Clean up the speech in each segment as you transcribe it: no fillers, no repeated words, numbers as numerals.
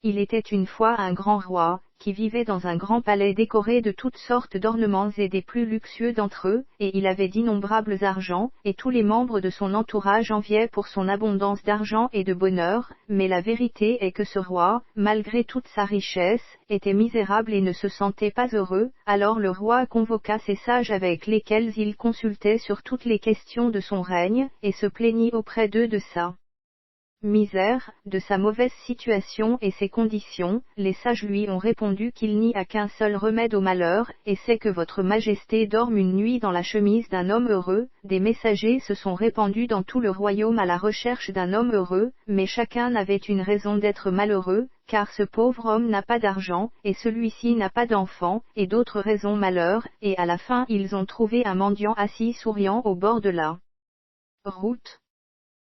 Il était une fois un grand roi, qui vivait dans un grand palais décoré de toutes sortes d'ornements et des plus luxueux d'entre eux, et il avait d'innombrables argents, et tous les membres de son entourage enviaient pour son abondance d'argent et de bonheur, mais la vérité est que ce roi, malgré toute sa richesse, était misérable et ne se sentait pas heureux. Alors le roi convoqua ses sages avec lesquels il consultait sur toutes les questions de son règne, et se plaignit auprès d'eux de sa misère, de sa mauvaise situation et ses conditions. Les sages lui ont répondu qu'il n'y a qu'un seul remède au malheur, et c'est que votre majesté dorme une nuit dans la chemise d'un homme heureux. Des messagers se sont répandus dans tout le royaume à la recherche d'un homme heureux, mais chacun avait une raison d'être malheureux, car ce pauvre homme n'a pas d'argent, et celui-ci n'a pas d'enfant, et d'autres raisons malheur, et à la fin ils ont trouvé un mendiant assis souriant au bord de la route.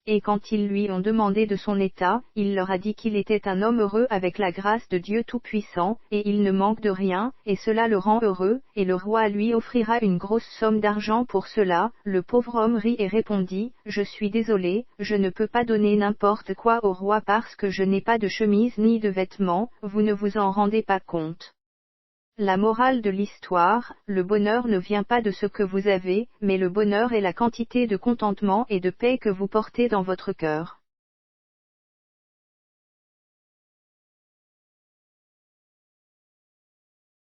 Et quand ils lui ont demandé de son état, il leur a dit qu'il était un homme heureux avec la grâce de Dieu Tout-Puissant, et il ne manque de rien, et cela le rend heureux, et le roi lui offrira une grosse somme d'argent pour cela. Le pauvre homme rit et répondit, « Je suis désolé, je ne peux pas donner n'importe quoi au roi parce que je n'ai pas de chemise ni de vêtements, vous ne vous en rendez pas compte. » La morale de l'histoire, le bonheur ne vient pas de ce que vous avez, mais le bonheur est la quantité de contentement et de paix que vous portez dans votre cœur.